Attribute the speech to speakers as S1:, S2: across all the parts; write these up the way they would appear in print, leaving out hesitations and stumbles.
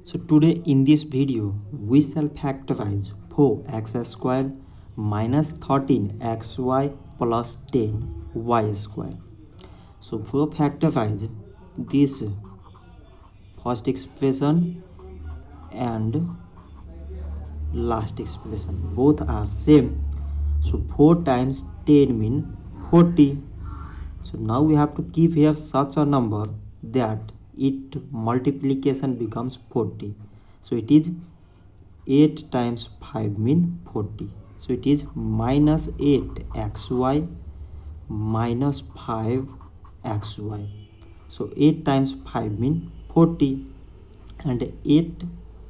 S1: So today in this video we shall factorize 4x square minus 13xy plus 10y square. So for factorize this first expression and last expression, both are same. So 4 times 10 mean 40. So now we have to keep here such a number that it multiplication becomes 40. So it is 8 times 5 mean 40. So it is minus 8xy minus 5xy. So 8 times 5 mean 40 and 8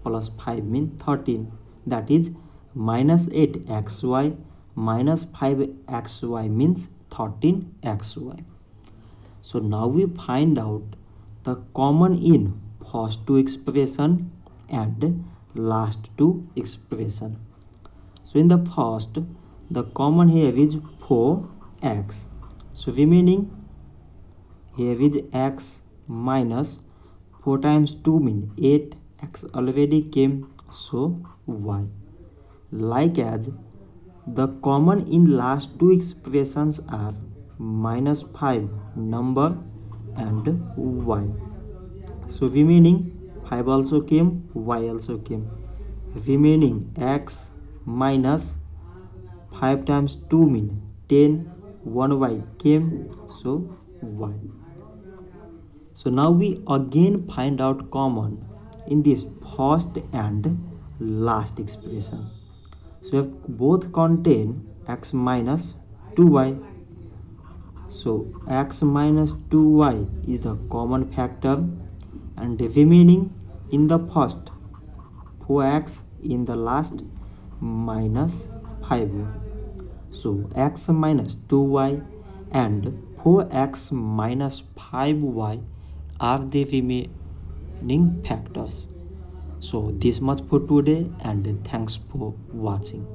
S1: plus 5 mean 13. That is minus 8xy minus 5xy means 13xy. So now we find out the common in first two expression and last two expression. So in the first, the common here is 4x. So remaining here is x minus 4 times 2 mean 8, x already came, so y. Like as the common in last two expressions are minus 5 number and y. So remaining 5 also came, y also came. Remaining x minus 5 times 2 mean 10, 1y came, so y. So now we again find out common in this first and last expression. So both contain x minus 2y. So x minus 2y is the common factor and the remaining in the first 4x, in the last minus 5y. So x minus 2y and 4x minus 5y are the remaining factors. So this much for today and thanks for watching.